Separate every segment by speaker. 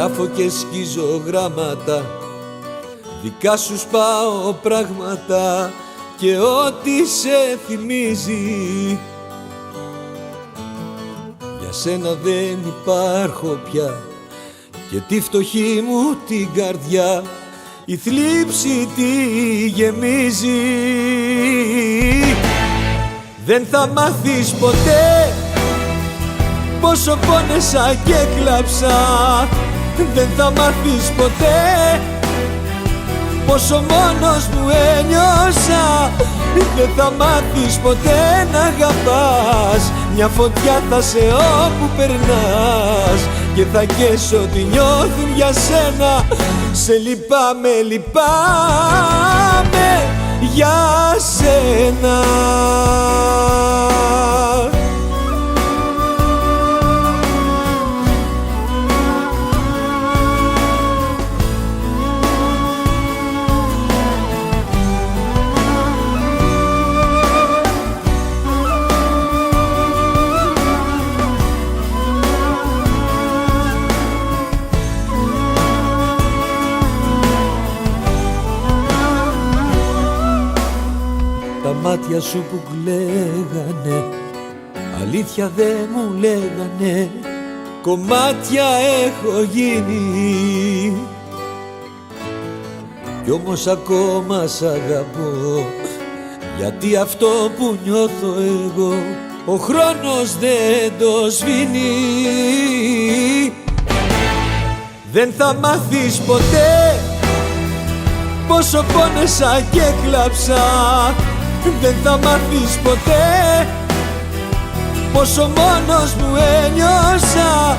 Speaker 1: γράφω και σκίζω γράμματα, δικά σου σπάω πράγματα και ό,τι σε θυμίζει. Για σένα δεν υπάρχω πια και τη φτωχή μου την καρδιά η θλίψη τη γεμίζει. Δεν θα μάθεις ποτέ πόσο πόνεσα και κλάψα. Δεν θα μάθεις ποτέ πόσο μόνος μου ένιωσα. Δεν θα μάθεις ποτέ να αγαπάς. Μια φωτιά θα σε όπου περνάς και θα καις ό,τι νιώθουν για σένα. Σε λυπάμαι, λυπάμαι για σένα. Τα μάτια σου που κλαίγανε, αλήθεια δεν μου λέγανε, κομμάτια έχω γίνει. Κι όμως ακόμα σ' αγαπώ, γιατί αυτό που νιώθω εγώ ο χρόνος δεν το σβήνει. Δεν θα μάθεις ποτέ πόσο πόνεσα και κλάψα. Δεν θα μάθεις ποτέ πόσο μόνος μου ένιωσα.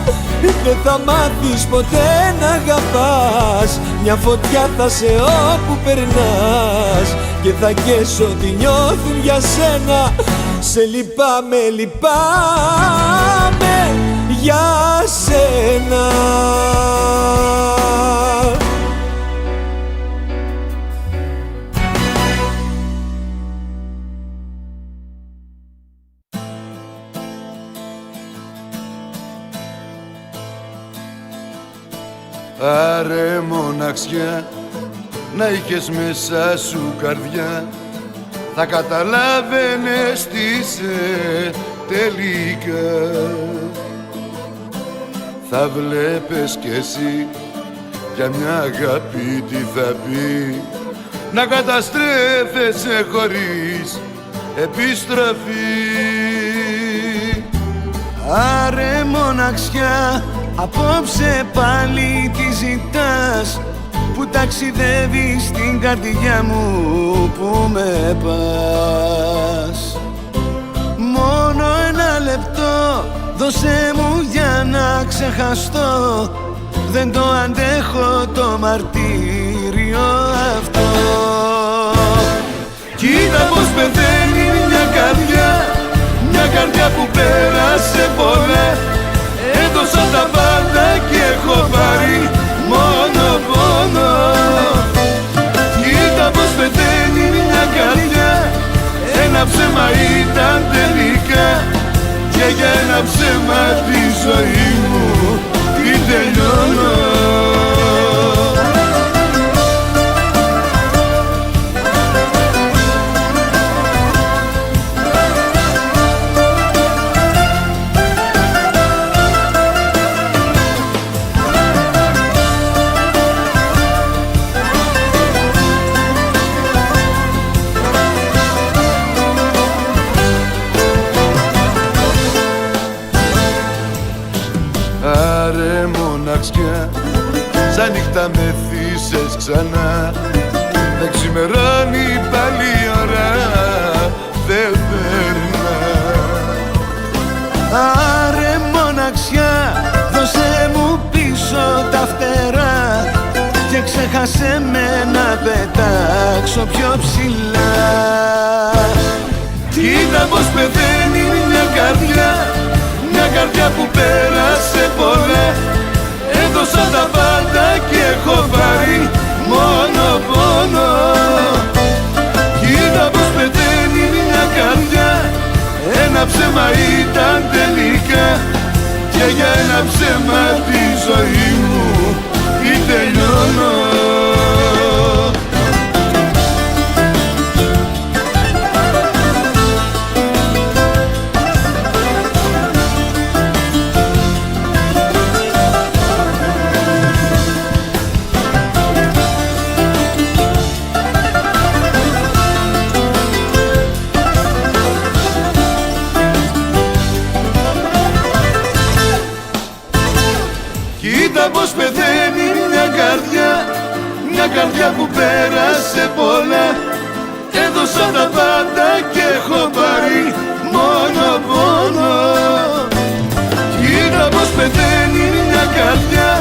Speaker 1: Δεν θα μάθεις ποτέ να αγαπάς. Μια φωτιά θα σε όπου περνάς και θα καις ό,τι νιώθουν για σένα. Σε λυπάμαι, λυπάμαι για σένα.
Speaker 2: Άρε μοναξιά, να είχες μέσα σου καρδιά, θα καταλάβαινες τι είσαι τελικά. Θα βλέπεις κι εσύ για μια αγάπη τι θα πει, να καταστρέφεσαι χωρίς επιστροφή.
Speaker 3: Άρε μοναξιά, απόψε πάλι τι ζητάς, που ταξιδεύεις στην καρδιά μου που με πας. Μόνο ένα λεπτό δώσε μου για να ξεχαστώ, δεν το αντέχω το μαρτύριο αυτό.
Speaker 2: Κοίτα πως πεθαίνει μια καρδιά, μια καρδιά που πέρασε πολλά. Έδωσα τα πάντα και έχω πάρει μόνο πόνο. Κοίτα πως πεθαίνει μια καρδιά, ένα ψέμα ήταν τελικά, και για ένα ψέμα τη ζωή μου την τελειώνω. Άρε μοναξιά, σαν νύχτα με θύσες ξανά, δεν ξημερώνει πάλι η ώρα, δεν περνά.
Speaker 3: Άρε μοναξιά, δώσε μου πίσω τα φτερά και ξέχασε με να πετάξω πιο ψηλά.
Speaker 2: Κοίτα πως πεθαίνει μια καρδιά, μια καρδιά που πέρασε πολλά. Έδωσα τα πάντα και έχω πάρει μόνο πόνο. Κοίτα πως πεθαίνει μια καρδιά, ένα ψέμα ήταν τελικά, και για ένα ψέμα τη ζωή μου τελειώνω. Κοίτα πως πεθαίνει μια καρδιά που πέρασε πολλά. Έδωσα τα πάντα και έχω πάρει μόνο πόνο. Κοίτα πως πεθαίνει μια καρδιά,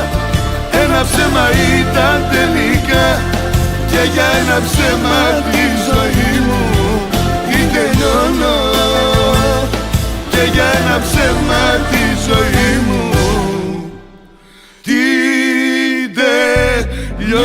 Speaker 2: ένα ψέμα ήταν τελικά. Και για ένα ψέμα τη ζωή μου τι τελειώνω. Και για ένα ψέμα τη ζωή μου τι τελειώνω.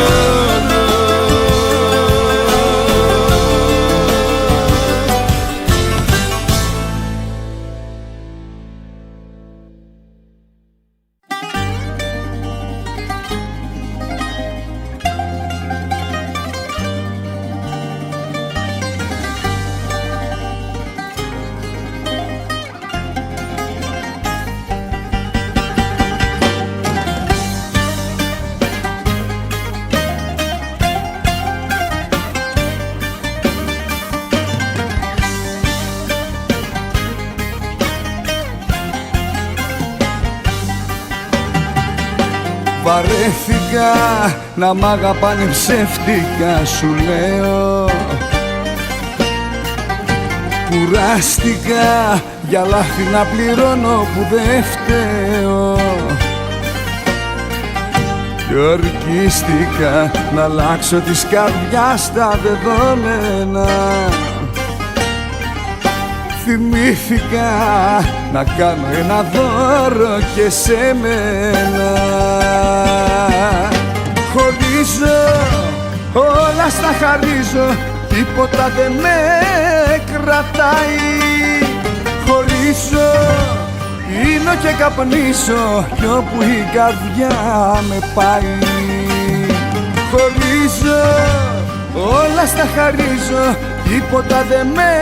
Speaker 3: Βαρέθηκα να μ' αγαπάνε ψεύτικα, σου λέω. Κουράστηκα για λάθη να πληρώνω που δεν φταίω. Και ορκίστηκα να αλλάξω της καρδιάς τα δεδομένα. Θυμήθηκα να κάνω ένα δώρο και σε μένα. Χωρίζω, όλα στα χαρίζω, τίποτα δεν με κρατάει. Χωρίζω, πίνω και καπνίζω κι όπου η καρδιά με πάει. Χωρίζω, όλα στα χαρίζω, τίποτα δεν με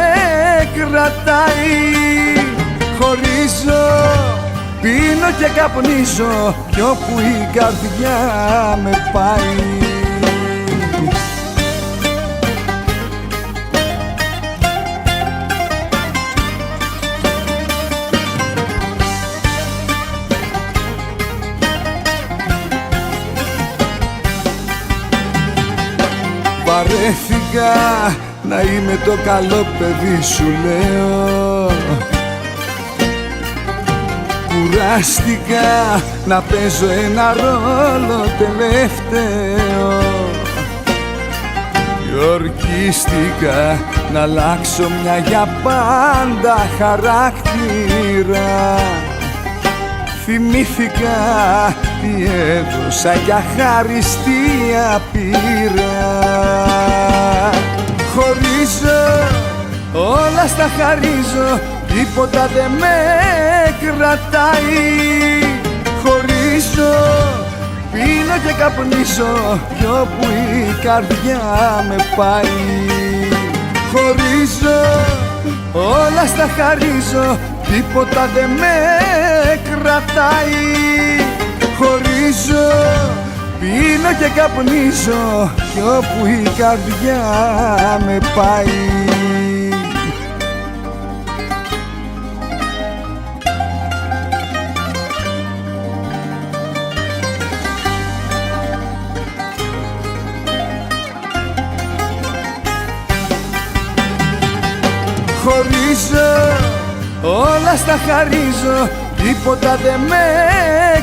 Speaker 3: κρατάει. Χωρίζω, πίνω και καπνίζω κι όπου η καρδιά με πάει. Βαρέθηκα να είμαι το καλό παιδί, σου λέω. Κουράστηκα να παίζω ένα ρόλο τελευταίο. Και ορκίστηκα να αλλάξω μια για πάντα χαρακτήρα. Θυμήθηκα τι έδωσα για χαριστία πήρα. Χωρίζω, όλα στα χαρίζω, τίποτα δεν με κρατάει. Χωρίζω, πίνω και καπνίζω κι όπου η καρδιά με πάει. Χωρίζω, όλα στα χαρίζω, τίποτα δεν με κρατάει. Χωρίζω, πίνω και καπνίζω κι όπου η καρδιά με πάει. Χωρίζω, όλα στα χαρίζω, τίποτα δεν με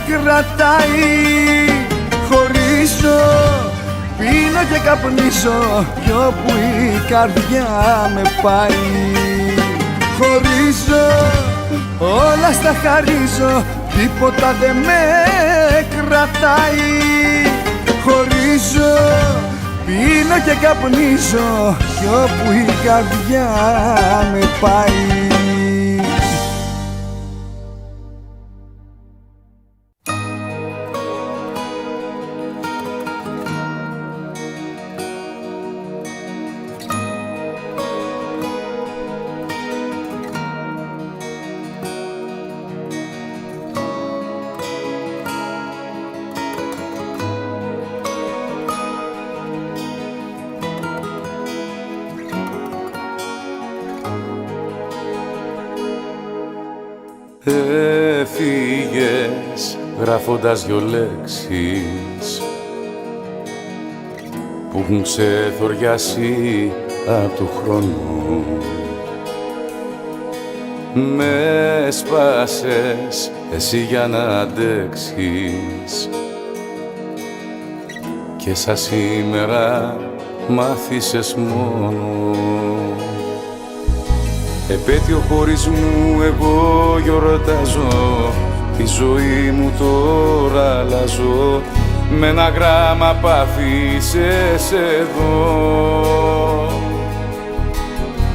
Speaker 3: κρατάει. Χωρίζω, πίνω και καπνίζω κι όπου η καρδιά με πάει. Χωρίζω, όλα στα χαρίζω, τίποτα δεν με κρατάει. Χωρίζω, πίνω και καπνίζω κι όπου η καρδιά με πάει.
Speaker 4: Έφυγες γράφοντας δυο λέξεις που έχουν ξεθοριάσει απ' του χρόνου. Με σπάσες εσύ για να αντέξεις και σαν σήμερα μάθησες μόνο. Επέτειο χωρισμού εγώ γιορτάζω, τη ζωή μου τώρα αλλάζω με ένα γράμμα που άφησες εδώ.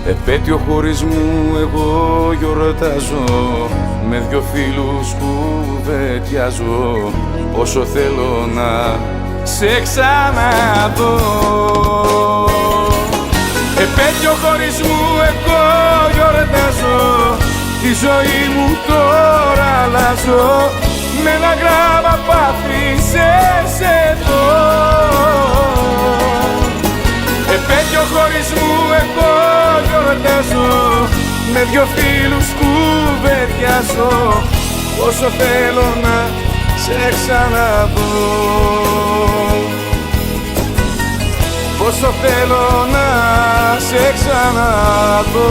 Speaker 4: Επέτειο χωρισμού εγώ γιορτάζω, με δυο φίλους κουβεντιάζω, όσο θέλω να σε ξαναδώ. Επέτειο χωρισμού εγώ γιορτάζω, τη ζωή μου τώρα αλλάζω με ένα γράμμα που άφησες εδώ. Επέτειο χωρισμού εγώ γιορτάζω, με δυο φίλους κουβεντιάζω, όσο θέλω να σε ξαναδώ. Πόσο θέλω να σε ξαναδώ.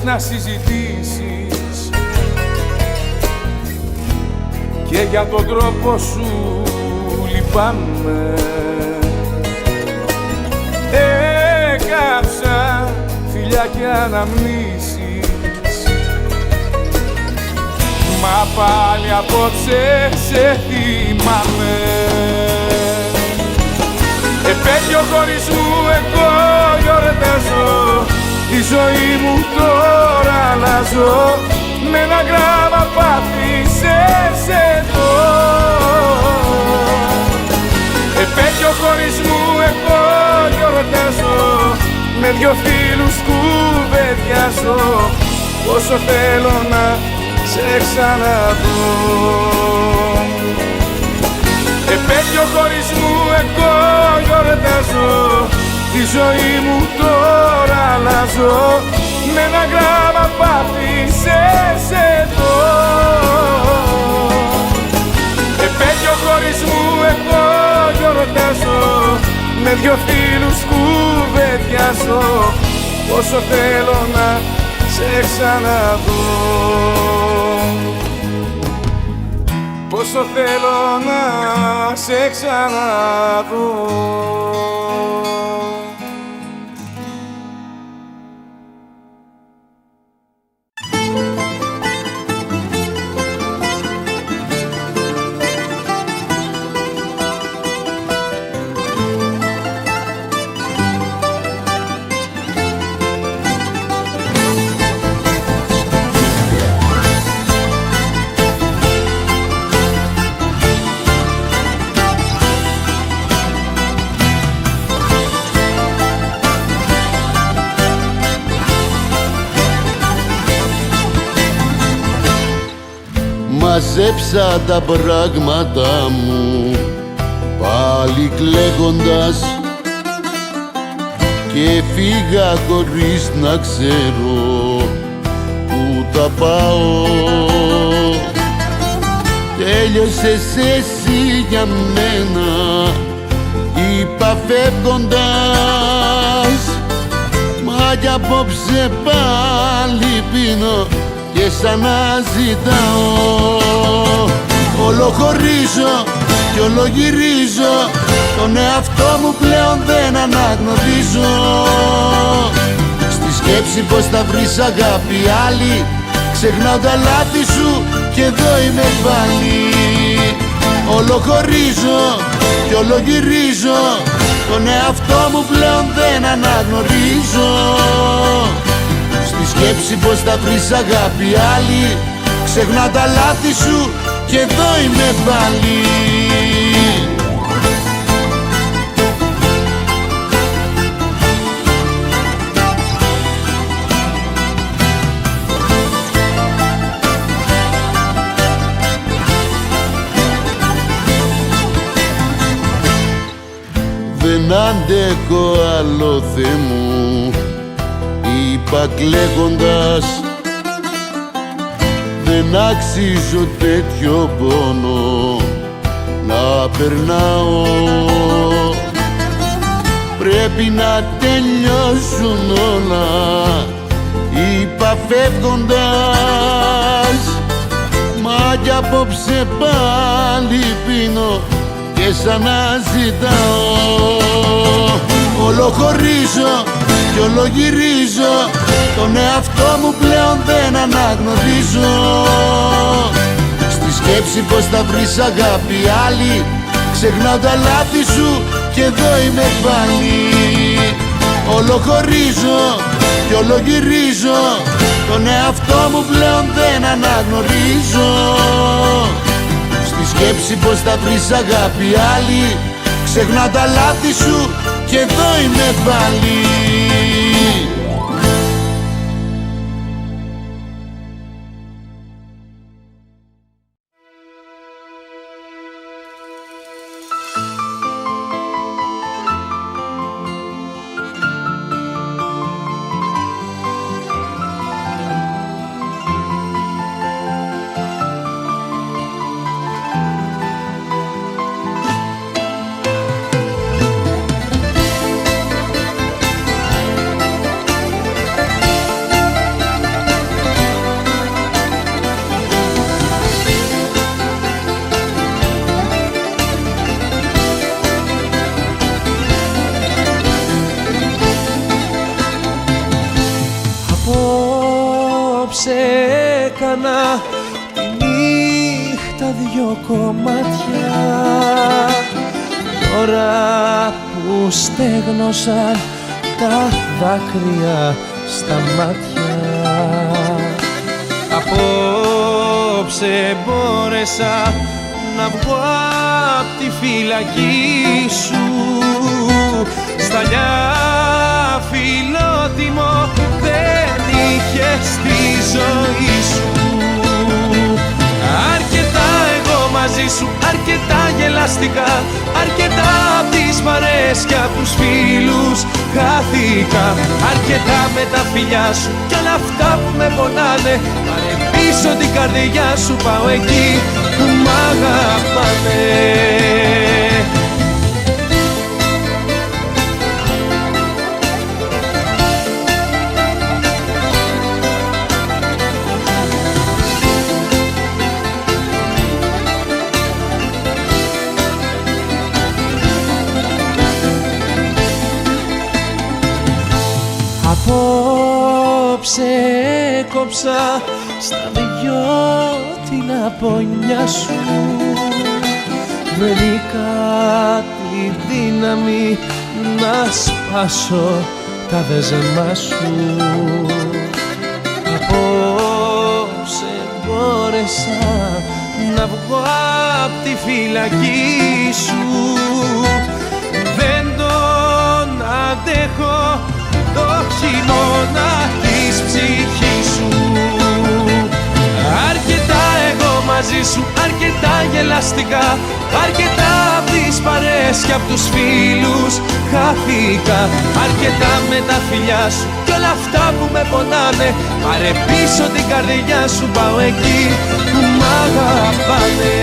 Speaker 4: Να συζητήσεις και για τον τρόπο σου λυπάμαι. Έκαψα φιλιά και αναμνήσεις, μα πάλι απόψε σε θυμάμαι. Επέτειο χωρισμού εγώ γιορτάζω, τη ζωή μου τώρα αλλάζω με ένα γράμμα που άφησες εδώ. Επέτειο χωρισμού εγώ γιορτάζω, με δυο φίλους κουβεντιάζω, όσο θέλω να σε ξαναδώ. Επέτειο χωρισμού εγώ γιορτάζω, τη ζωή μου τώρα αλλάζω με ένα γράμμα που άφησες εδώ. Επέτειο χωρισμού εγώ γιορτάζω, με δυο φίλους κουβεντιάζω, όσο θέλω να σε ξαναδώ. Πόσο θέλω να σε ξαναδώ.
Speaker 5: Μαζέψα τα πράγματα μου πάλι κλαίγοντας και φύγα χωρίς να ξέρω που τα πάω. Τέλειωσες εσύ για μένα, είπα φεύγοντας, μα κι απόψε πάλι πίνω και σαν να ζητάω. Όλο χωρίζω κι όλο γυρίζω, τον εαυτό μου πλέον δεν αναγνωρίζω. Στη σκέψη πως θα βρεις αγάπη άλλη, ξεχνάω τα λάθη σου και εδώ είμαι πάλι. Όλο χωρίζω κι όλο γυρίζω, τον εαυτό μου πλέον δεν αναγνωρίζω. Στη σκέψη πως θα βρεις αγάπη άλλη, ξεχνά τα λάθη σου και εδώ είμαι πάλι. Δεν αντέχω άλλο, Θεέ μου, είπα κλαίγοντας, δεν αξίζω τέτοιο πόνο να περνάω. Πρέπει να τελειώσουν όλα, είπα φεύγοντας, μα κι απόψε πάλι πίνω και σαν να ζητάω. Όλο χωρίζω κι όλο γυρίζω, τον εαυτό μου πλέον δεν αναγνωρίζω. Στη σκέψη πως θα βρεις αγάπη άλλη, ξεχνάω τα λάθη σου και εδώ είμαι πάλι. Όλο χωρίζω κι όλο γυρίζω, τον εαυτό μου πλέον δεν αναγνωρίζω. Στη σκέψη πως θα βρεις αγάπη άλλη, ξεχνά τα λάθη σου και εδώ είμαι πάλι.
Speaker 1: Έκανα τη νύχτα δυο κομμάτια, τώρα που στέγνωσαν τα δάκρυα στα μάτια. Απόψε μπόρεσα να βγω απ' τη φυλακή σου, σταλιά φιλότιμο δεν είχες στη ζωή σου. Αρκετά εγώ μαζί σου, αρκετά γελαστικά, αρκετά απ' τις παρέες και απ' τους φίλους χάθηκα. Αρκετά με τα φιλιά σου κι όλα αυτά που με πονάνε, πάρε πίσω την καρδιά σου, πάω εκεί που μ' αγαπάνε. Απόψε έκοψα στα δυο την απονιά σου, βρήκα τη δύναμη να σπάσω τα δεσμά σου. Απόψε μπόρεσα να βγω απ' τη φυλακή σου, δεν τον αντέχω το χειμώνα της ψυχής σου. Αρκετά εγώ μαζί σου, αρκετά γελαστικά, αρκετά απ' τις παρέες και απ' τους φίλους χάθηκα. Αρκετά με τα φιλιά σου κι όλα αυτά που με πονάνε, πάρε πίσω την καρδιά σου, πάω εκεί που μ' αγαπάνε.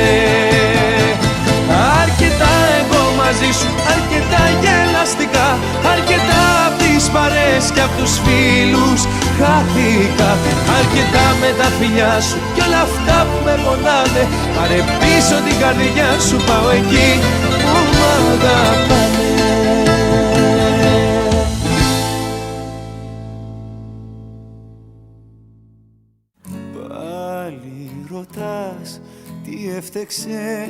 Speaker 1: Αρκετά εγώ μαζί σου, αρκετά γελαστικά, αρκετά απ' τις παρέες και απ' τους φίλους χάθηκα. Αρκετά με τα φιλιά σου κι όλα αυτά που με πονάνε, πάρε πίσω την καρδιά σου, πάω εκεί που μ' αγαπάνε.
Speaker 3: Πάλι ρωτάς τι έφτεξε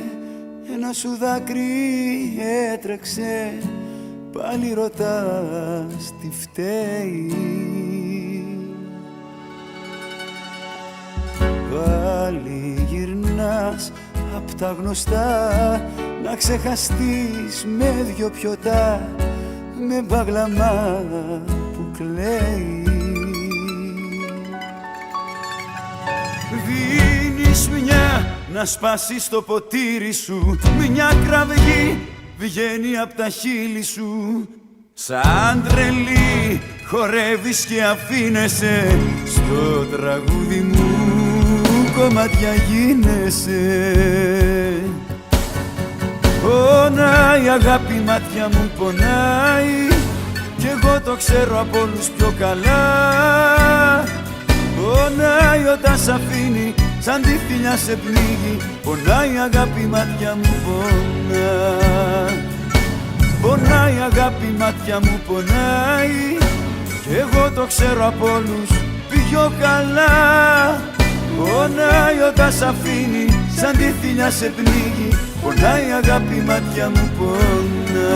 Speaker 3: ένα σου δάκρυ έτρεξε, πάλι ρωτάς τι φταίει. Πάλι γυρνάς απ' τα γνωστά, να ξεχαστείς με δυο πιωτά, με μπαγλαμά που κλαίει. Δίνεις μια να σπάσεις το ποτήρι σου, μια κραυγή βγαίνει απ' τα χείλη σου. Σαν τρελή χορεύεις και αφήνεσαι, στο τραγούδι μου κομμάτια γίνεσαι. Πονάει αγάπη, μάτια μου πονάει, κι εγώ το ξέρω από όλους πιο καλά. Πονάει όταν σ' αφήνει, σαν τη φιλιά σε πνίγει. Πονάει αγάπη, μάτια μου πονά. Πονάει αγάπη, μάτια μου πονάει, κι εγώ το ξέρω από όλους πιο καλά. Πονάει όταν σ' αφήνει, σαν τη φιλιά σε πνίγει. Πονάει αγάπη, μάτια μου πονά.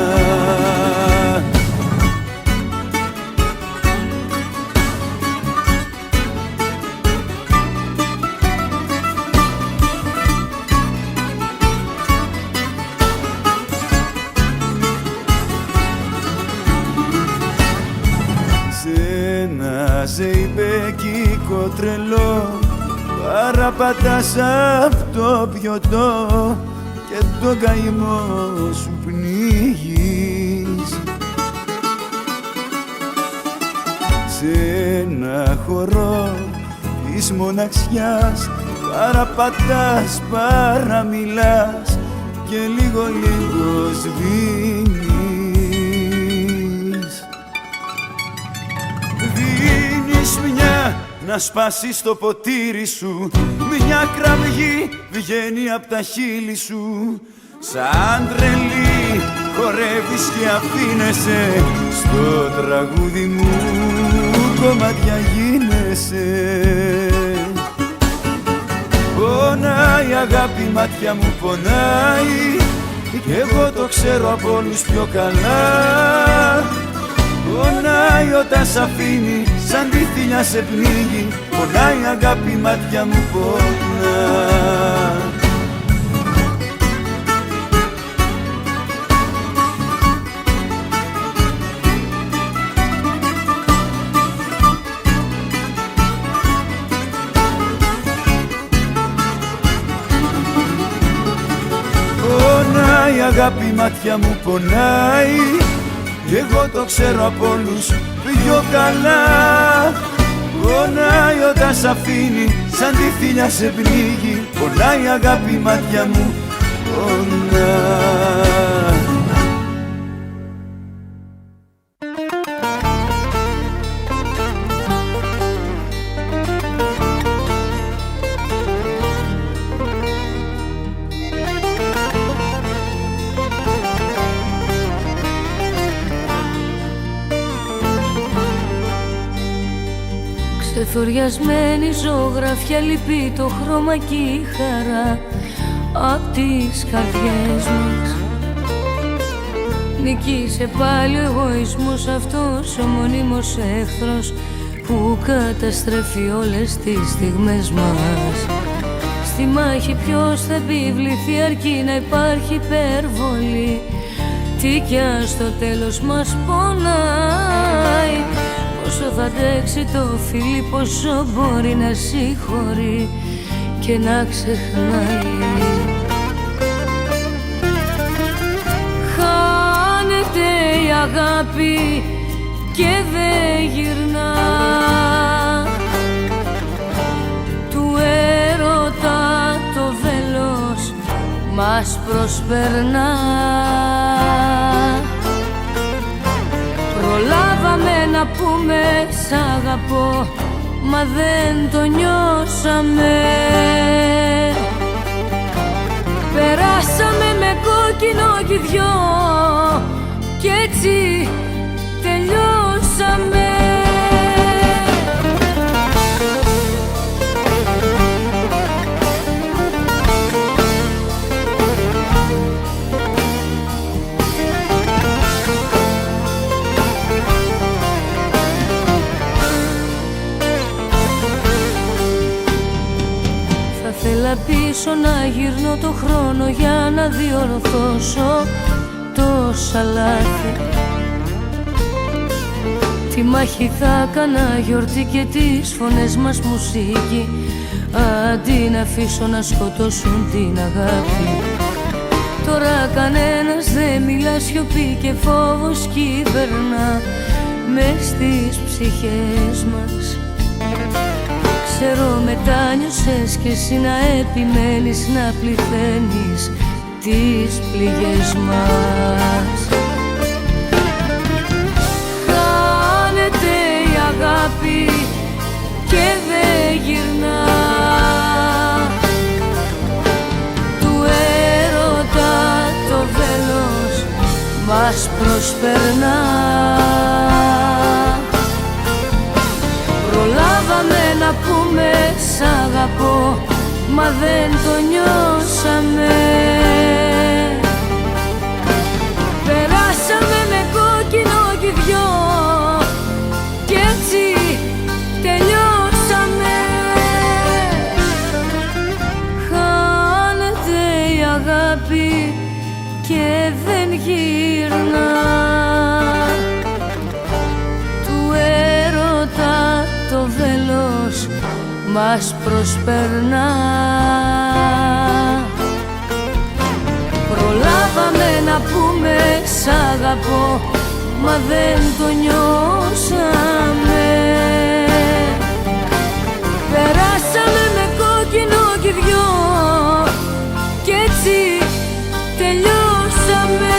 Speaker 3: Ζεϊμπέκικο τρελό, παραπατάς απ' το πιωτό και τον καημό σου πνίγεις. Σε ένα χορό της μοναξιάς παραπατάς, παραμιλάς και λίγο λίγο σβήνεις. Μια να σπάσεις το ποτήρι σου, μια κραυγή βγαίνει απ' τα χείλη σου. Σαν τρελή χορεύεις και αφήνεσαι, στο τραγούδι μου κομμάτια γίνεσαι. Πονάει αγάπη, μάτια μου πονάει, κι εγώ το ξέρω από όλους πιο καλά. Πονάει όταν σ' αφήνει, σαν τη θηλιά σε πνίγει. Πονάει αγάπη, μάτια μου πονά. Πονάει αγάπη, μάτια μου πονάει, εγώ το ξέρω από όλους πιο καλά. Πονάει όταν σ' αφήνει, σαν τη θηλιά σε πνίγει. Πονάει αγάπη, μάτια μου πονά.
Speaker 6: Ξεθοριασμένη ζωγραφιά, λυπεί το χρώμα και η χαρά απ' τις καρδιές μας. Νικήσε πάλι ο εγωισμός, αυτός ο μονίμος εχθρός που καταστρέφει όλες τις στιγμές μας. Στη μάχη ποιος θα επιβληθεί, αρκεί να υπάρχει υπερβολή. Τι κι αν στο τέλος μας πονάει, πόσο θα αντέξει το φίλι, πόσο μπορεί να συγχωρεί και να ξεχνάει. Χάνεται η αγάπη και δεν γυρνά, του έρωτα το βέλος μας προσπερνά. Προλάβαμε να πούμε σ' αγαπώ, μα δεν το νιώσαμε. Περάσαμε με κόκκινο κι δυο κι έτσι τελειώσαμε. αφήσω να γυρνώ το χρόνο για να διορθώσω τόσα λάθη. Τη μάχη θα κάνα γιορτή και τις φωνές μας μουσική, αντί να αφήσω να σκοτώσουν την αγάπη. Τώρα κανένας δεν μιλά, σιωπή και φόβος κυβερνά μες στις ψυχές μας. Ξέρω μετάνιωσες κι εσύ να επιμένεις, να πληθαίνεις τις πληγές μας. Χάνεται η αγάπη και δεν γυρνά, του έρωτα το βέλος μας προσπερνά. Προλάβαμε να πούμε σ' αγαπώ, μα δεν το νιώσαμε. Περάσαμε με κόκκινο κι οι δυο κι έτσι τελειώσαμε. Χάνεται η αγάπη και δεν γυρνά, του έρωτα το βέλος μας προσπερνά. Προλάβαμε να πούμε σ' αγαπώ, μα δεν το νιώσαμε. Περάσαμε με κόκκινο κι οι δυο κι έτσι τελειώσαμε.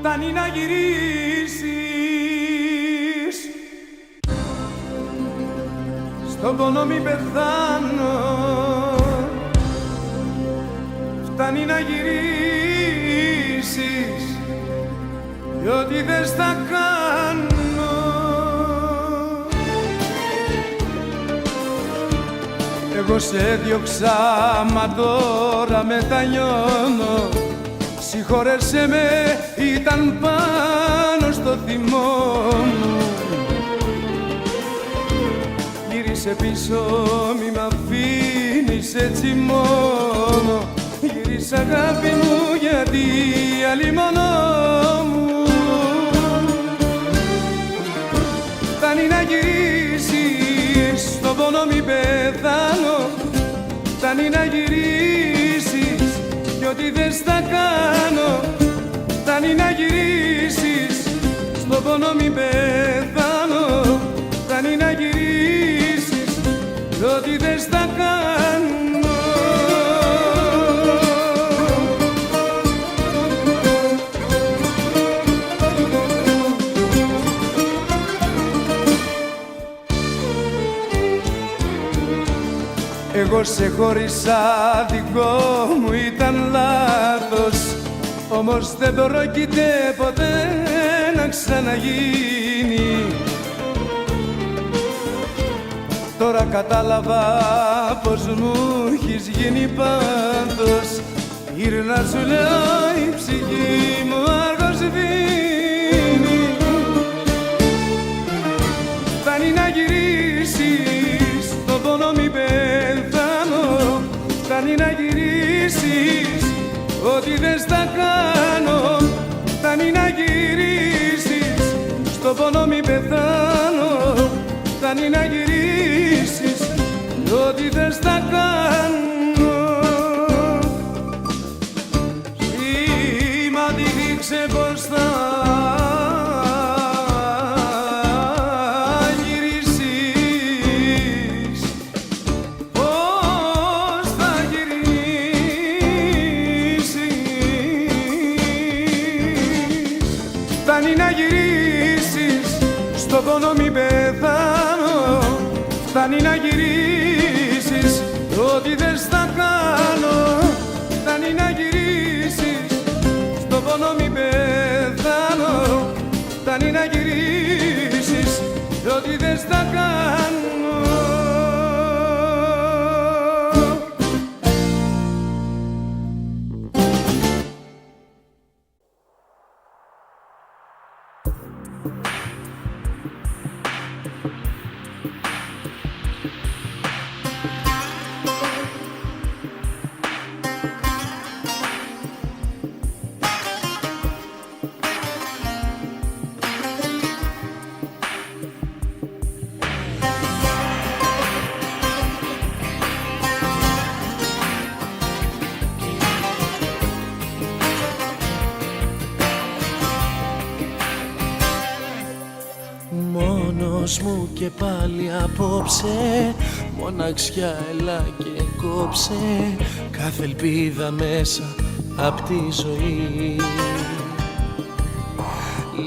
Speaker 1: Φτάνει να γυρίσεις, στον πόνο μη πεθάνω. Φτάνει να γυρίσεις κι ό,τι δεν θα κάνω. Εγώ σε διώξα, μα τώρα μετανιώνω. Συγχώρεσέ με, ήταν πάνω στο θυμό μου. Γύρισε πίσω, μη μ' αφήνεις έτσι μόνο. Γύρισε αγάπη μου, γιατί άλλη μόνο μου. Φτάνει να γυρίσεις, στον πόνο μη πεθάνω. Φτάνει να γυρίσεις κι ό,τι δεν θα κάνω. Φτάνει να γυρίσεις, στον πόνο μη πεθάνω. Φτάνει να γυρίσεις κι ό,τι δεν θα κάνω. Εγώ σε χώρισα, δικό μου ήταν λάθος. Όμως δεν πρόκειται ποτέ να ξαναγίνει. Τώρα κατάλαβα πως μου έχεις γίνει πάθος. Γύρνα σου λέω, η ψυχή μου αργός δίνει. Φτάνει να γυρίσεις, τον πόνο μη πεθάνω. Φτάνει να γυρίσεις, ό,τι δεν θα κάνω. Φτάνει να γυρίσεις, στον πόνο μη πεθάνω. Φτάνει να γυρίσεις, ό,τι δεν θα κάνω. Σήμα τη
Speaker 3: φτάνει να γυρίσεις, στον πόνο μη πεθάνω. Φτάνει να γυρίσεις, ό,τι δεν στα κάνω. Φτάνει να γυρίσεις, στον πόνο μη πεθάνω. Φτάνει να γυρίσεις, ό,τι δεν στα κάνω.
Speaker 1: Μου και πάλι απόψε, μοναξιά έλα και κόψε κάθε ελπίδα μέσα απ' τη ζωή.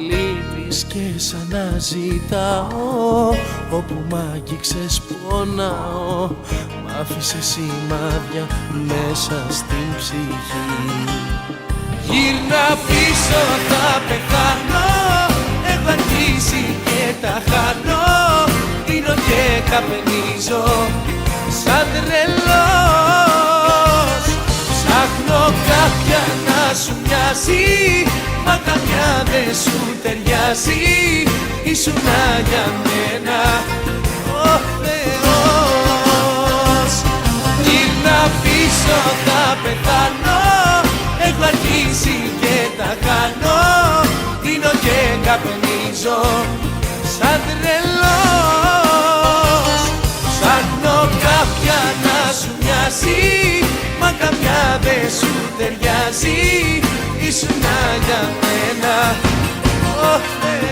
Speaker 1: Λείπεις και σαν να ζητάω, όπου μ' άγγιξες πονάω. Μ' άφησες σημάδια μέσα στην ψυχή. Γύρνα πίσω, θα πεθάνω, έχω αρχίσει και τα χάνω. Δίνω και καπνίζω σαν τρελός. Ψάχνω κάποια να σου μοιάζει, μα καμιά δεν σου ταιριάζει. Ήσουνα για μένα ο Θεός. Γύρνα πίσω, θα πεθάνω, έχω αρχίσει και τα χάνω. Δίνω και καπνίζω σαν τρελός. Ψάχνω κάποια να σου μοιάζει, μα καμιά δεν σου ταιριάζει. Ήσουνα για μένα ο Θεός.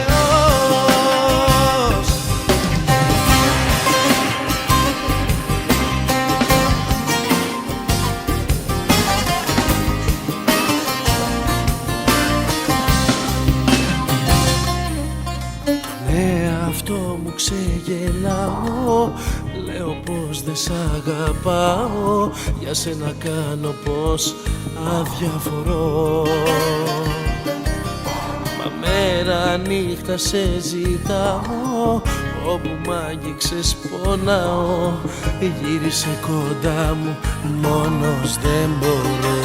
Speaker 1: Ξεγελάω, λέω πως δεν σ' αγαπάω. Για σένα κάνω πως αδιαφορώ. Μα μέρα νύχτα σε ζητάω, όπου μ' άγγιξες πονάω. Γύρισε κοντά μου, μόνος δεν μπορώ.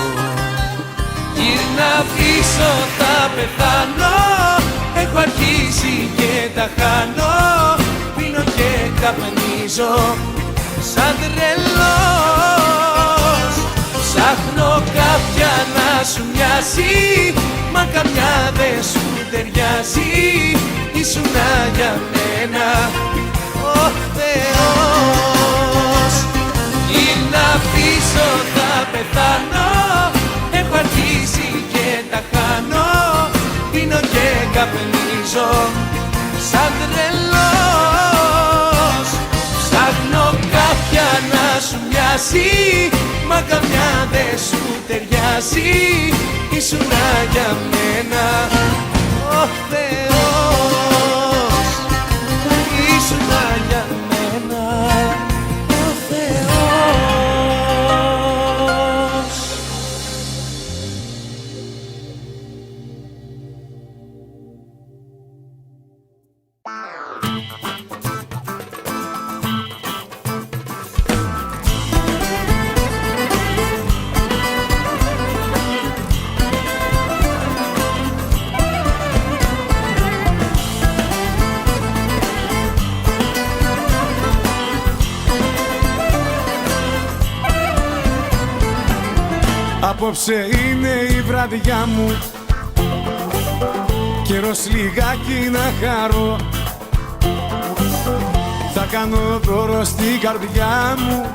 Speaker 1: Γύρνα πίσω, θα πεθάνω, έχω αρχίσει και τα χάνω. Πίνω και καπνίζω σαν τρελός. Ψάχνω κάποια να σου μοιάζει, μα καμιά δεν σου ταιριάζει. Ήσουνα για μένα ο Θεός. Γύρνα πίσω, θα πεθάνω, έχω αρχίσει και τα χάνω. Πίνω και καπνίζω σαν τρελός. Ψάχνω κάποια να σου μοιάζει, μα καμιά δεν σου ταιριάζει. Ήσουνα για μένα ο Θεός. Ήσουνα για μένα ο Θεός.
Speaker 3: Απόψε είναι η βραδιά μου, καιρός λιγάκι να χαρώ. Θα κάνω δώρο στην καρδιά μου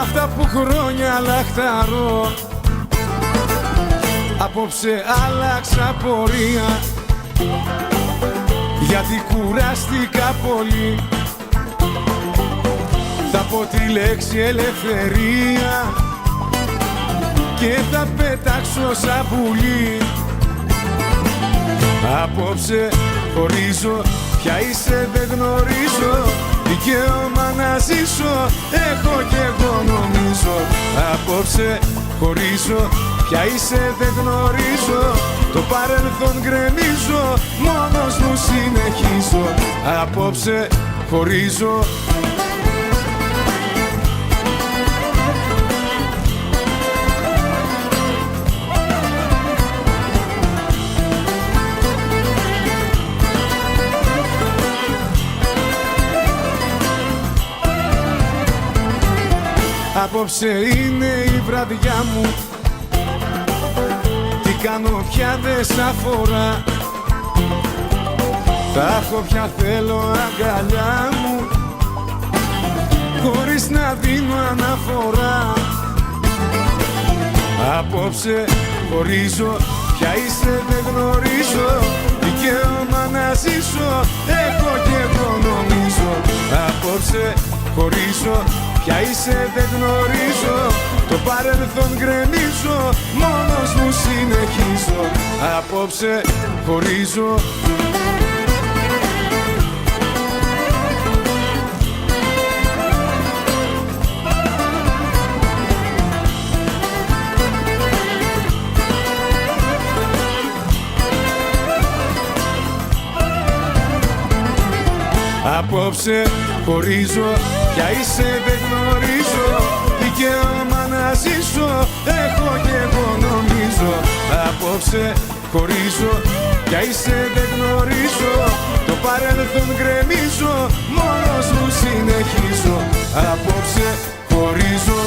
Speaker 3: αυτά που χρόνια λαχταρώ. Απόψε άλλαξα πορεία, γιατί κουράστηκα πολύ. Θα πω τη λέξη ελευθερία και θα πετάξω σαν πουλί. Απόψε χωρίζω, ποια είσαι δεν γνωρίζω. Δικαίωμα να ζήσω έχω κι εγώ νομίζω. Απόψε χωρίζω, ποια είσαι δεν γνωρίζω. Το παρελθόν γκρεμίζω, μόνος μου συνεχίζω. Απόψε χωρίζω. Απόψε είναι η βραδιά μου, τι κάνω πια δεν σ' αφορά. Θα έχω πια θέλω αγκαλιά μου, χωρίς να δίνω αναφορά. Απόψε χωρίζω, πια είσαι δεν γνωρίζω. Δικαίωμα να ζήσω έχω κι εγώ νομίζω. Απόψε χωρίζω, ποια είσαι δεν γνωρίζω. Το παρελθόν γκρεμίζω, μόνος μου συνεχίζω. Απόψε χωρίζω. Απόψε χωρίζω, πια είσαι δεν γνωρίζω. Δικαίωμα να ζήσω έχω κι εγώ νομίζω. Απόψε χωρίζω, πια είσαι δεν γνωρίζω. Το παρελθόν γκρεμίζω, μόνος μου συνεχίζω. Απόψε χωρίζω.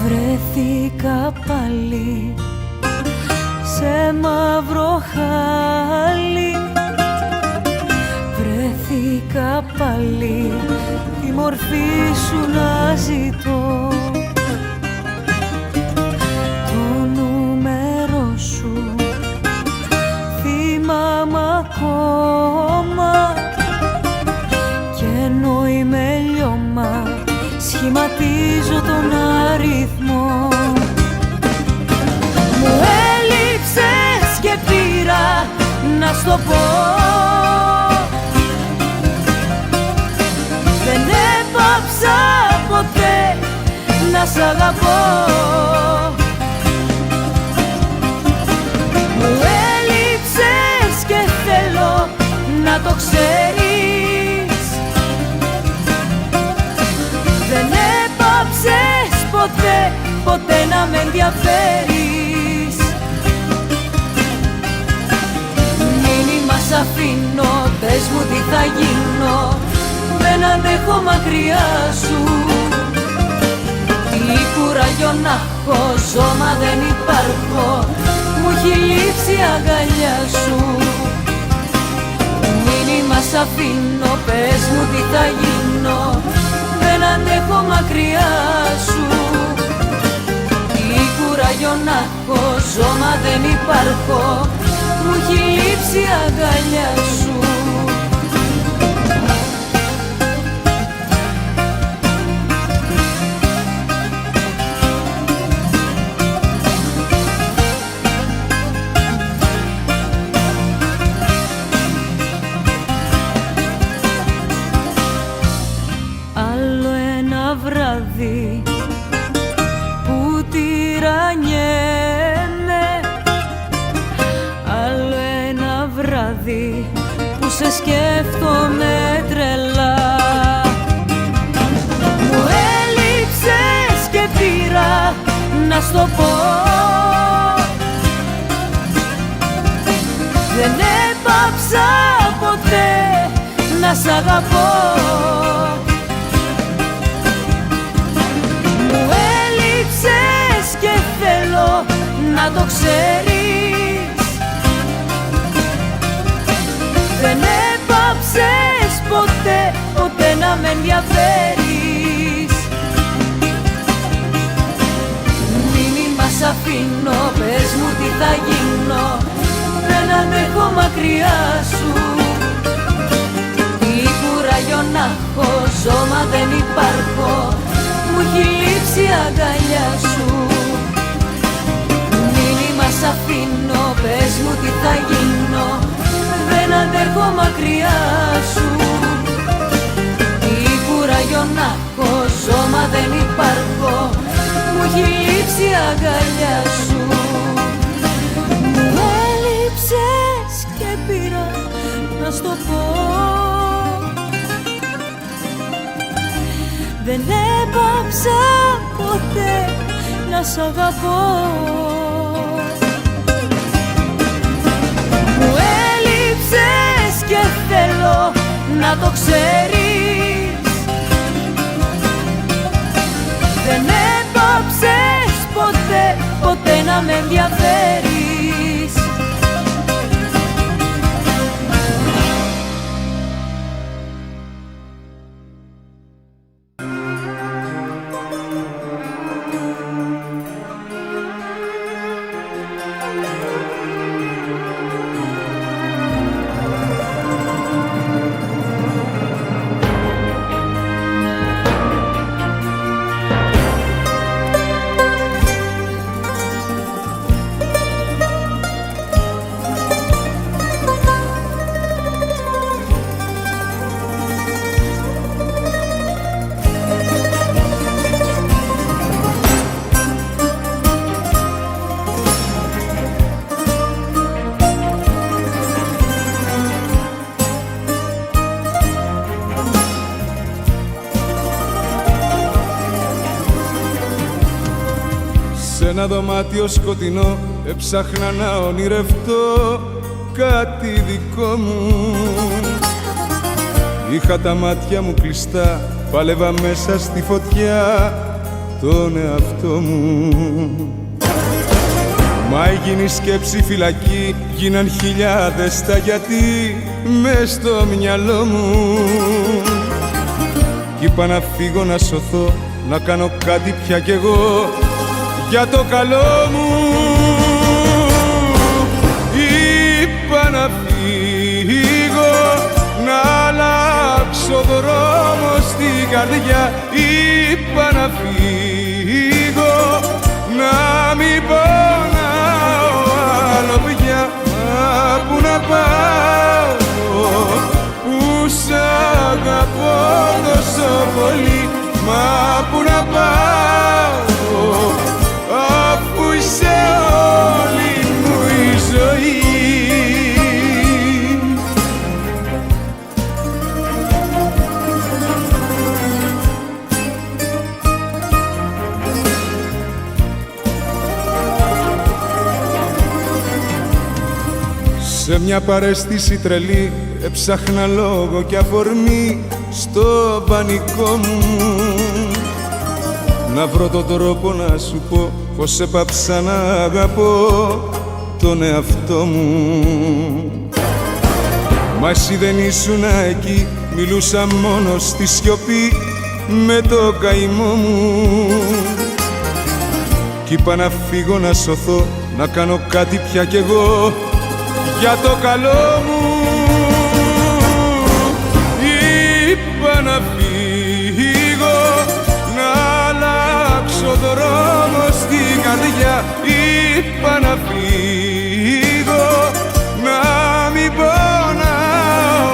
Speaker 6: Βρέθηκα πάλι σε μαύρο χάλι. Βρέθηκα πάλι τη μορφή σου να ζητώ. Το νούμερο σου θυμάμαι ακόμα. Κι ενώ είμαι λιώμα σχηματίζω τον αριθμό. Μου έλειψες και πήρα να σ' το πω. Δεν έπαψα ποτέ να σ' αγαπώ. Μου έλειψες και θέλω να το ξέρεις. Δεν έπαψες ποτέ, ποτέ να με ενδιαφέρεις. Μήνυμα σ' αφήνω, πες μου τι θα γίνω. Δεν αντέχω μακριά σου. Τι κουράγιο να έχω, σώμα δεν υπάρχω. Μου έχει λείψει η αγκαλιά σου. Μήνυμα σ' αφήνω, πες μου τι θα γίνω. Δεν αντέχω μακριά σου. Τι κουράγιο να έχω, σώμα δεν υπάρχω. Μου έχει λείψει η αγκαλιά σου. Άλλο ένα βράδυ που τυραννιέμαι. Άλλο ένα βράδυ που σε σκέφτομαι τρελά. Μου έλειψες και πήρα να σ' το πω. Δεν έπαψα ποτέ να σ' αγαπώ. το ξέρεις. Δεν έπαψες ποτέ, ποτέ να με ενδιαφέρεις. Μήνυμα σ' αφήνω, πες μου τι θα γίνω, δεν αντέχω μακριά σου. Τι κουράγιο να έχω, σώμα δεν υπάρχω, μου έχει λείψει η αγκαλιά σου. Μήνυμα σ' αφήνω, πες μου τι θα γίνω, δεν αντέχω μακριά σου. Τι κουράγιο να έχω, σώμα δεν υπάρχω, μου έχει λείψει η αγκαλιά σου. Μου έλειψες και πήρα να σ' το πω, δεν έπαψα ποτέ να σ' αγαπώ. Μου έλειψες και θέλω να το ξέρεις. Δεν έπαψες ποτέ, ποτέ να με ενδιαφέρεις.
Speaker 2: Ένα δωμάτιο σκοτεινό έψαχνα να ονειρευτώ κάτι δικό μου. Είχα τα μάτια μου κλειστά, πάλευα μέσα στη φωτιά τον εαυτό μου. Μα έγινε η σκέψη φυλακή, γίναν χιλιάδες τα γιατί μες στο μυαλό μου. Κι είπα να φύγω να σωθώ, να κάνω κάτι πια κι εγώ για το καλό μου. Είπα να φύγω, να αλλάξω δρόμο στην καρδιά. Είπα να φύγω, να μην πονάω άλλο πια. Μα πού να πάω, που σ' αγαπώ τόσο πολύ. Μα πού να πάω, αφού είσαι όλη μου η ζωή. Σε μια παρέστηση τρελή έψαχνα λόγο και αφορμή στο πανικό μου, να βρω τον τρόπο να σου πω πως έπαψα να αγαπώ τον εαυτό μου. Μα εσύ δεν ήσουν εκεί, μιλούσα μόνο στη σιωπή με το καημό μου. Κι είπα να φύγω να σωθώ, να κάνω κάτι πια κι εγώ για το καλό μου. Είπα να φύγω, να αλλάξω δρόμο στην καρδιά. Είπα να φύγω, να μην πονάω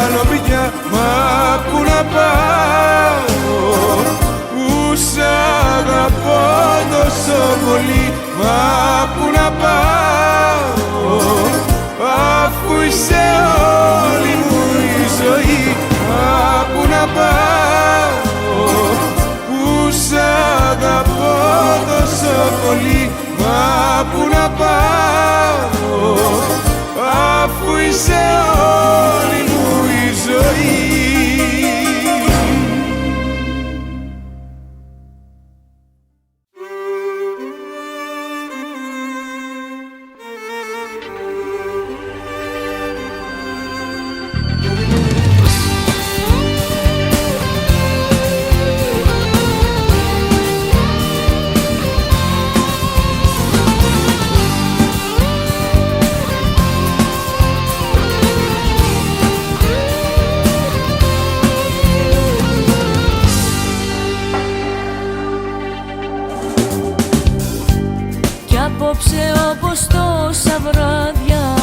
Speaker 2: άλλο πια. Μα πού να πάω, που σ' αγαπώ τόσο πολύ. Μα πού να πάω, αφού είσαι όλη μου η ζωή. Μα πού να πάω, που σ' αγαπώ τόσο πολύ. Μα πού να πάω, αφού είσαι όλη μου η ζωή.
Speaker 6: απόψε όπως τόσα βράδια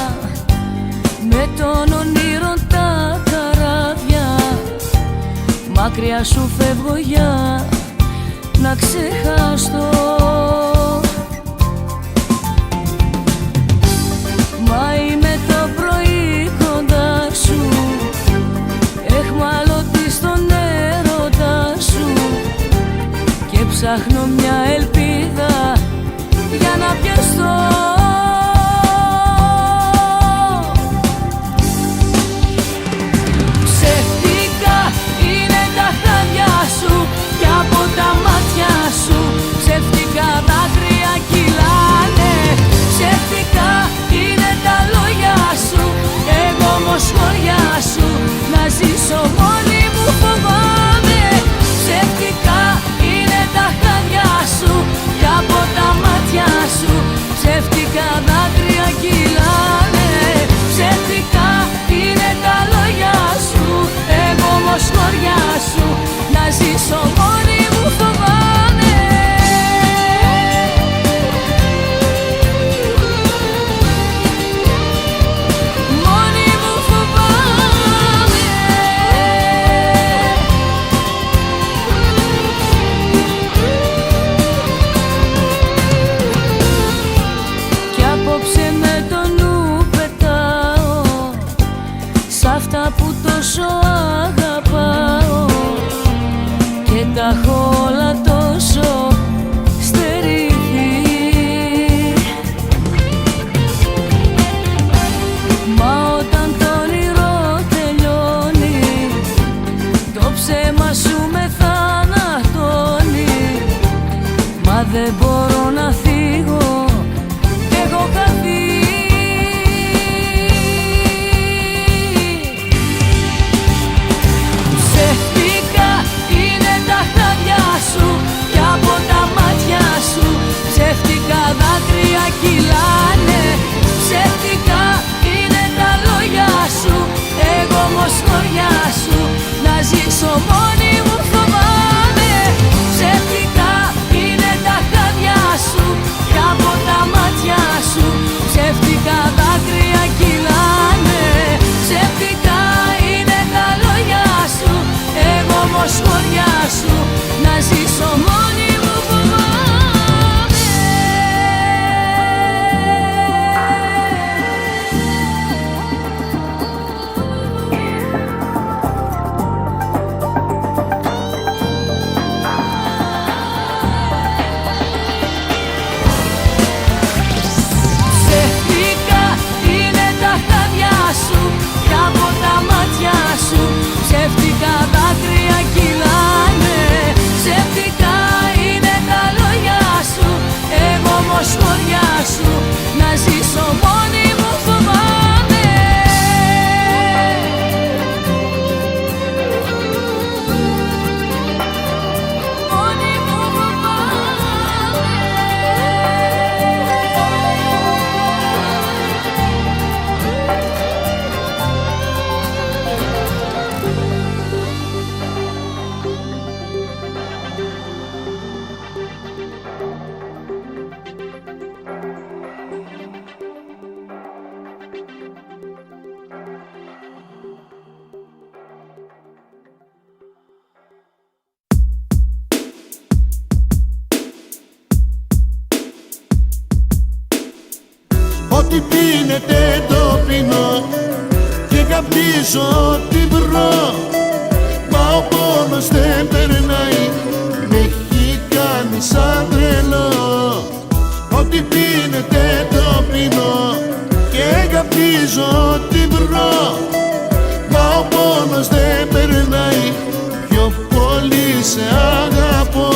Speaker 6: με τον ονείρο τα καράβια μακριά σου φεύγω για να ξεχαστώ. Μα είμαι το πρωί κοντά σου, εχμαλωτή στον έρωτα σου και ψάχνω μια ελπίδα για να πιαστώ. Ψεύτικα είναι τα χάδια σου και από τα μάτια σου ψεύτικα δάκρυα κυλάνε. Ψεύτικα είναι τα λόγια σου, εγώ όμως χωριά σου να ζήσω μόνη μου φοβάμαι. Ψεύτικα είναι τα χάδια σου και από τα μάτια σου ψεύτικα δάκρυα κυλάνε. Ψεύτικα είναι τα λόγια σου, εγώ όμως χωριά σου να ζήσω μόνη μου φοβάμαι. Μόνη μου φοβάμαι. Κι απόψε με το νου πετάω σ' αυτά που τόσο αγαπάω και τα έχω όλα τόσο στερηθεί. Μα όταν το όνειρο τελειώνει το ψέμα σου με θανατώνει. Μα δεν μπορώ να φύγω, έχω χαθεί. Ψεύτικα είναι τα χάδια σου και από τα μάτια σου ψεύτικα δάκρυα κυλάνε. Ψεύτικα είναι τα λόγια σου, εγώ όμως χωριά σου να ζήσω μόνη μου φοβάμαι. Ψεύτικα είναι τα χάδια σου και από τα μάτια σου ψεύτικα δάκρυα κυλάνε. Ψεύτικα είναι τα λόγια σου, εγώ όμως χωριά σου να ζήσω μόνη μου φοβάμαι. Ψεύτικα είναι τα χάδια σου και από τα μάτια σου ψεύτικα δάκρυα κυλάνε. Ψεύτικα είναι τα λόγια σου, εγώ όμως χωριά σου να ζήσω μόνη μου φοβάμαι. Μόνη μου φοβάμαι.
Speaker 5: Ό,τι πίνεται το πίνω και καπνίζω την βρω. Μα ο πόνος δεν περνάει, με έχει κάνει σαν τρελό. Ό,τι πίνεται το πίνω και καπνίζω την βρω. Μα ο πόνος δεν περνάει, πιο πολύ σε αγαπώ.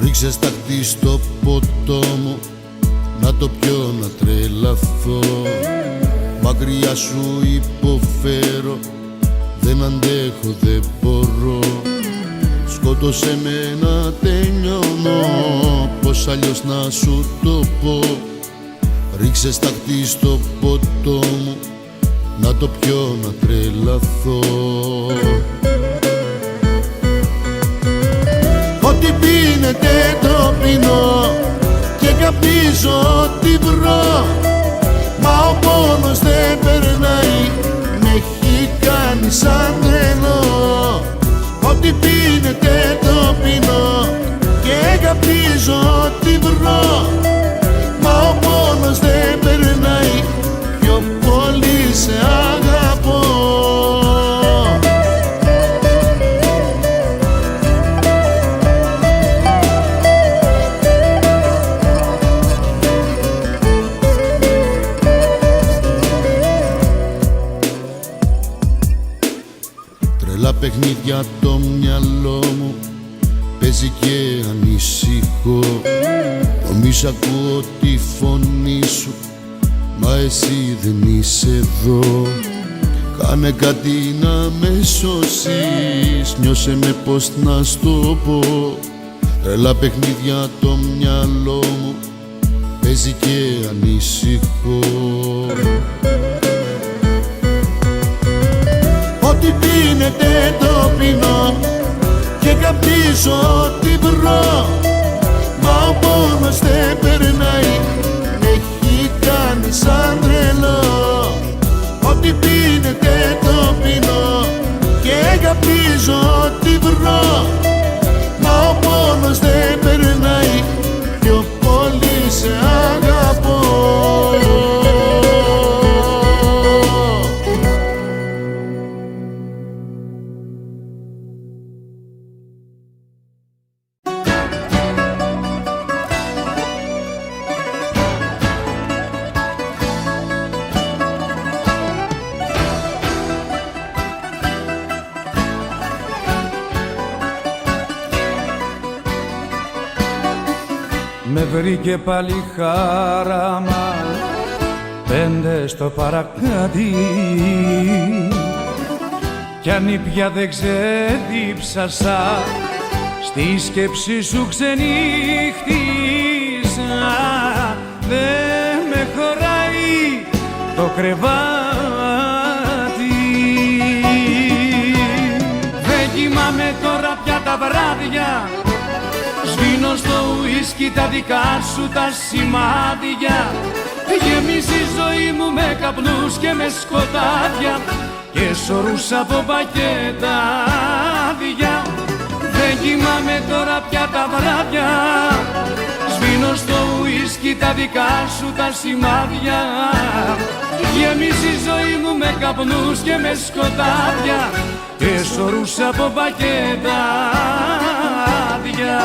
Speaker 5: Ρίξε σταχτή στο ποτό μου, να το πιω να τρελαθώ. Μακριά σου υποφέρω, δεν αντέχω, δεν μπορώ. σκότωσε με να τελειώνω, πως αλλιώς να σου το πω. Ρίξε σταχτή στο ποτό μου, να το πιω να τρελαθώ. Ό,τι πίνεται το πίνω και καπνίζω ό,τι βρω. Μα ο πόνος δεν περνάει, με έχει κάνει σαν τρελό. Ό,τι πίνεται το πίνω και καπνίζω ό,τι βρω. Μα ο πόνος δεν περνάει, πιο πολύ σε αγαπώ. Τρελά παιχνίδια το μυαλό μου παίζει και ανησυχώ. Νομίζω ακούω τη φωνή σου, μα εσύ δεν είσαι εδώ. Κάνε κάτι να με σώσεις, νιώσε με πως να στο πω. Τρελά παιχνίδια το μυαλό μου παίζει και ανησυχώ. Ό,τι πίνεται το πίνω και καπνίζω ό,τι βρω. Μα ο πόνος δεν περνάει, με έχει κάνει σαν τρελό. Ό,τι πίνεται το πίνω και καπνίζω ό,τι βρω. Μα ο πόνος δεν περνάει, πιο πολύ σε αγαπώ.
Speaker 3: Με βρήκε πάλι χάραμα 5 στο παρακάτι κι αν ήπια δεν ξεδίψασα, στη σκέψη σου ξενύχτησα. Δεν με χωράει το κρεβάτι, δεν κοιμάμαι τώρα πια τα βράδια. Σβήνω στο ουίσκι τα δικά σου τα σημάδια. Γεμίζει η ζωή μου με καπνούς και με σκοτάδια και σωρούς από πακέτα άδεια. Δεν κοιμάμαι τώρα πια τα βράδια. Σβήνω στο ουίσκι τα δικά σου τα σημάδια. Γεμίζει η ζωή μου με καπνούς και με σκοτάδια και σωρούς από πακέτα άδεια.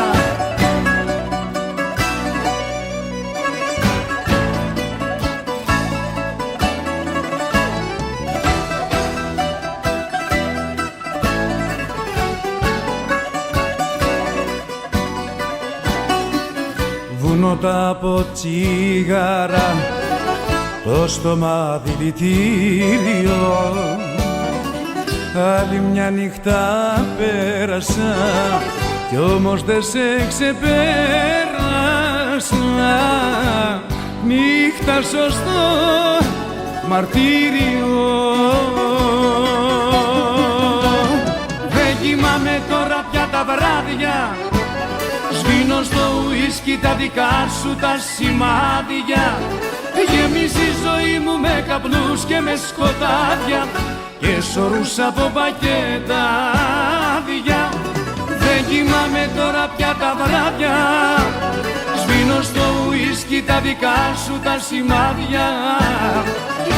Speaker 3: Βουνότα από τσίγαρα, το στόμα δηλητήριο. Άλλη μια νύχτα πέρασα κι όμως δεν σε ξεπέρασα. Νύχτα σωστό μαρτύριο. Δεν κοιμάμαι τώρα πια τα βράδια. Σβήνω στο ουίσκι τα δικά σου τα σημάδια. Γεμίζει η ζωή μου με καπνούς και με σκοτάδια και σωρούς από πακέτα άδεια. Δεν κοιμάμαι τώρα πια τα βράδια. Σβήνω στο ουίσκι τα δικά σου τα σημάδια.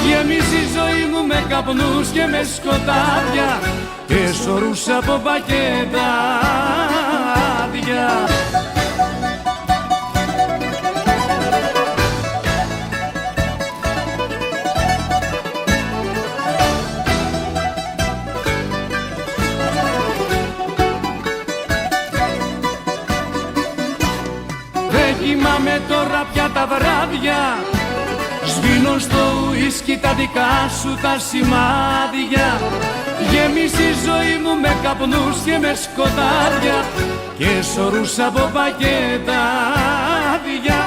Speaker 3: Γεμίζει η ζωή μου με καπνούς και με σκοτάδια και σωρούς από πακέτα άδεια. Κοιμάμαι τώρα πια τα βράδια. Σβήνω στο ουίσκι τα δικά σου τα σημάδια. Γέμισε η ζωή μου με καπνούς και με σκοτάδια και σωρούς από πακέτα άδεια.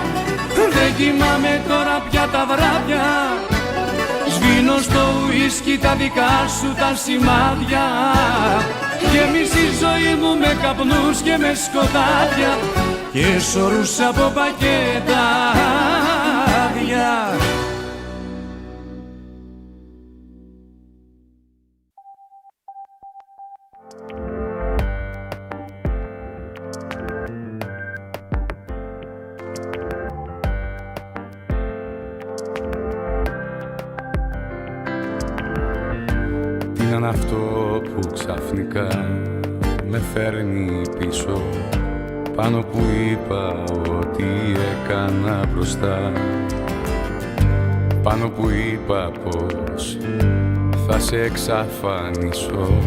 Speaker 3: Δεν κοιμάμαι τώρα πια τα βράδια, σβήνω στο ουίσκι τα δικά σου τα σημάδια. Γέμισε η ζωή μου με καπνούς και με σκοτάδια και σωρούς από πακέτα άδεια.
Speaker 4: Τι είναι αυτό που ξαφνικά με φέρνει πίσω, πάνω που είπα ότι έκανα μπροστά, πάνω που είπα πως θα σε εξαφανίσω,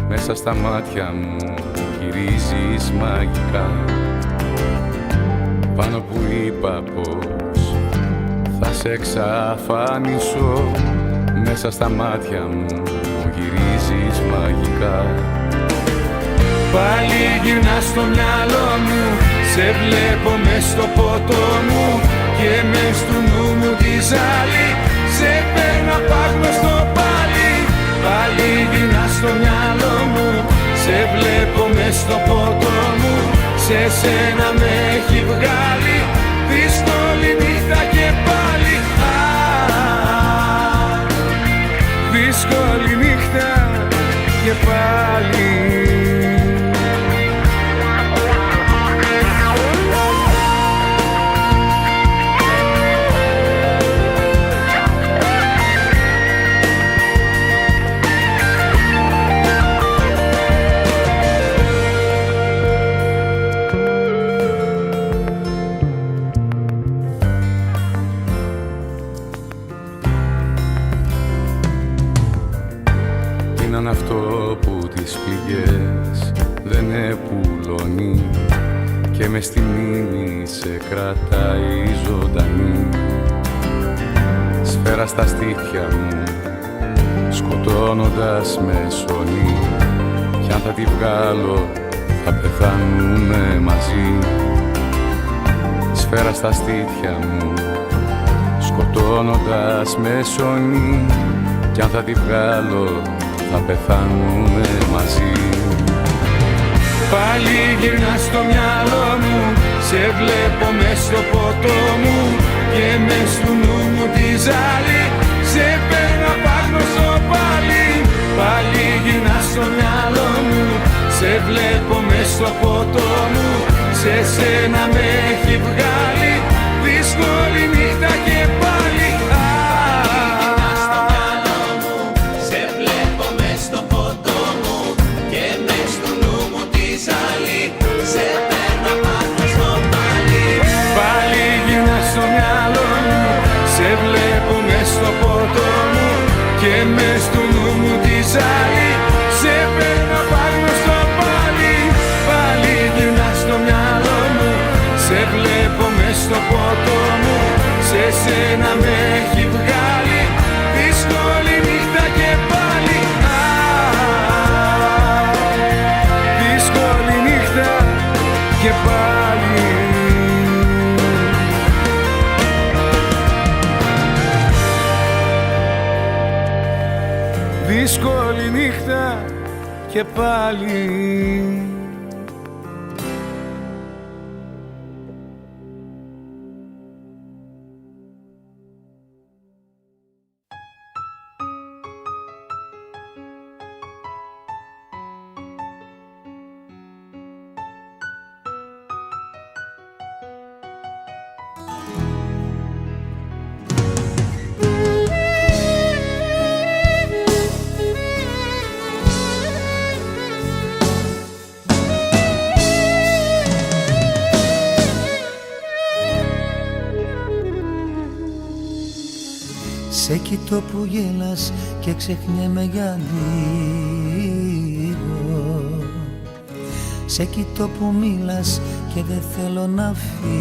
Speaker 4: μέσα στα μάτια μου γυρίζεις μαγικά, πάνω που είπα πως θα σε εξαφανίσω, μέσα στα μάτια μου γυρίζεις μαγικά.
Speaker 3: Πάλι γυρνάς στο μυαλό μου, σε βλέπω μες στο ποτό μου και μες του νου μου τη ζάλη, σε παίρνω απάγνωστο πάλι. Πάλι γυρνάς στο μυαλό μου, σε βλέπω μες στο ποτό μου, σε σένα με έχει βγάλει δύσκολη νύχτα και πάλι. Δύσκολη νύχτα και πάλι.
Speaker 4: Είναι αυτό που τις πληγές δεν επουλώνει και μες στη μνήμη σε κρατάει ζωντανή. Σφαίρα στα στήθια μου σκοτώνοντας με σώνει, κι αν θα τη βγάλω θα πεθάνουμε μαζί. Σφαίρα στα στήθια μου σκοτώνοντας με σώνει, κι αν θα τη βγάλω θα πεθάνουμε μαζί.
Speaker 3: Πάλι γυρνάς στο μυαλό μου, σε βλέπω μες στο ποτό μου και μες του νου μου τη ζάλη, σε παίρνω απάγνωστο πάλι. Πάλι γυρνάς στο μυαλό μου, σε βλέπω μες στο ποτό μου, σε σένα με έχει βγάλει δύσκολη νύχτα και πάλι. Και μες του νου μου τη ζάλη, σε παίρνω απάγνωστο πάλι. Πάλι γυρνάς στο μυαλό μου, σε βλέπω μες στο ποτό μου, σε σένα με έχει βγάλει δύσκολη νύχτα και πάλι. Δύσκολη νύχτα και πάλι. Δύσκολη νύχτα και πάλι.
Speaker 7: Σε κοιτώ που γέλας και ξεχνιέμαι για λίγο. Σε κοιτώ που μίλας και δεν θέλω να φύγω.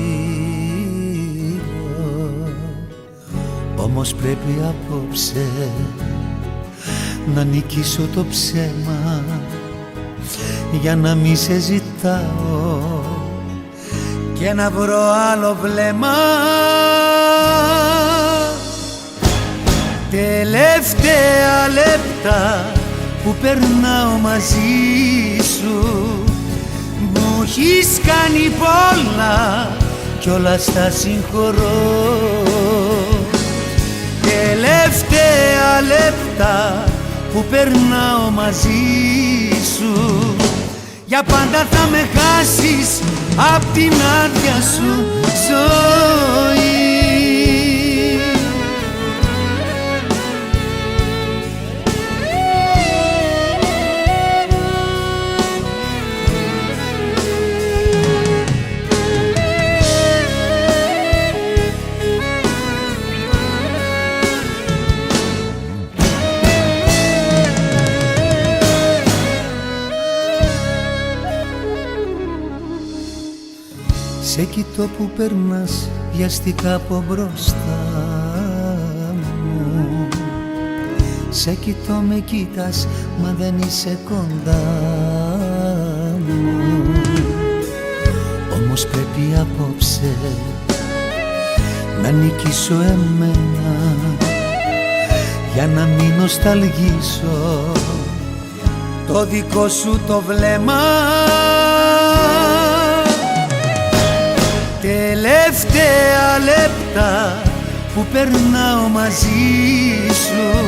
Speaker 7: Όμως πρέπει απόψε να νικήσω το ψέμα, για να μη σε ζητάω και να βρω άλλο βλέμμα. Τελευταία λεπτά που περνάω μαζί σου, μου έχεις κάνει πολλά κι όλα στα συγχωρώ. Τελευταία λεπτά που περνάω μαζί σου, για πάντα θα με χάσεις απ' την άδεια σου ζωή. Σε κοιτώ που περνάς βιαστικά από μπροστά μου, σε κοιτώ με κοίτας μα δεν είσαι κοντά μου. Όμως πρέπει απόψε να νικήσω εμένα, για να μην νοσταλγήσω το δικό σου το βλέμμα. Τελευταία λεπτά που περνάω μαζί σου,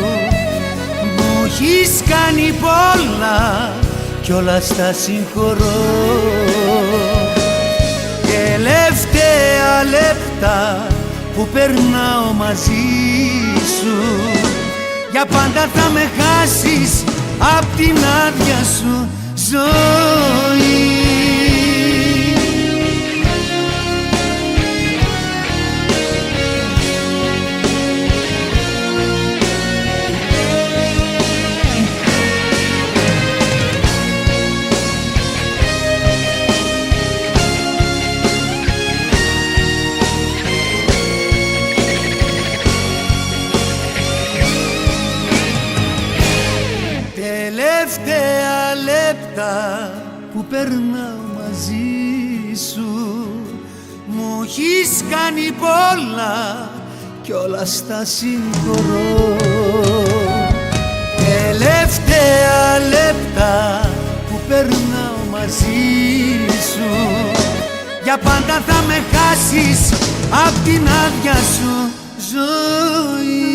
Speaker 7: μου έχεις κάνει πολλά κι όλα στα συγχωρώ. Τελευταία λεπτά που περνάω μαζί σου, για πάντα θα με χάσεις απ' την άδεια σου ζωή. Τελευταία λεπτά που περνάω μαζί σου, μου έχεις κάνει πολλά κι όλα στα συγχωρώ. Τελευταία λεπτά που περνάω μαζί σου, για πάντα θα με χάσεις απ' την άδεια σου ζωή.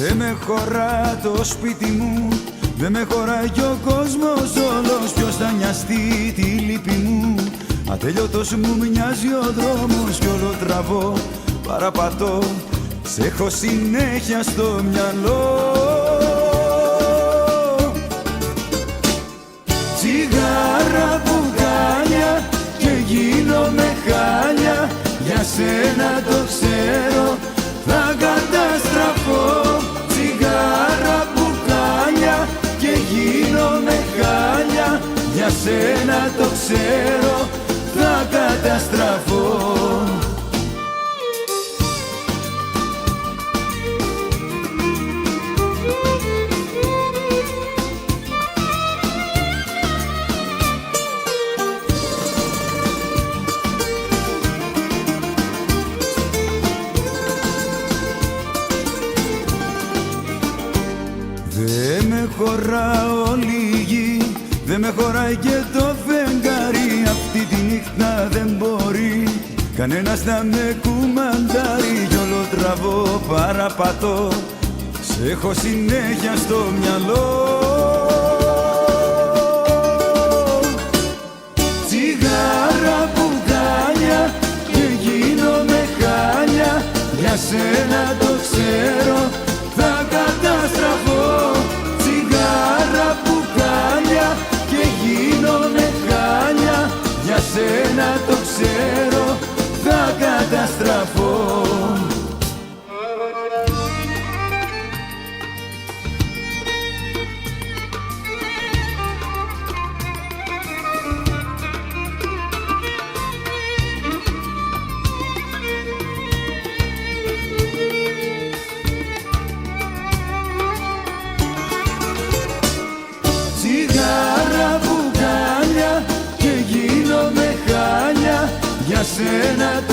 Speaker 2: Δεν με χωρά το σπίτι μου, δεν με χωράει κι ο κόσμος όλος. Ποιος θα νοιαστεί τη λύπη μου, ατέλειωτος μου μοιάζει ο δρόμος. Κι όλο τραβώ, παραπατώ, σε έχω συνέχεια στο μυαλό. Τσιγάρα, μπουκάλια και γίνομαι χάλια, για σένα το ξέρω, θα καταστραφώ. Τσιγάρα, μπουκάλια και γίνομαι χάλια, για σένα το ξέρω, θα καταστραφώ. Δεν με χωρά όλη η γη, δεν με χωράει και το φεγγάρι. Αυτή τη νύχτα δεν μπορεί κανένας να με κουμαντάρει. Κι όλο τραβώ, παραπατώ, σε έχω συνέχεια στο μυαλό. Τσιγάρα, μπουκάλια και γίνομαι χάλια, για σένα το ξέρω, θα σένα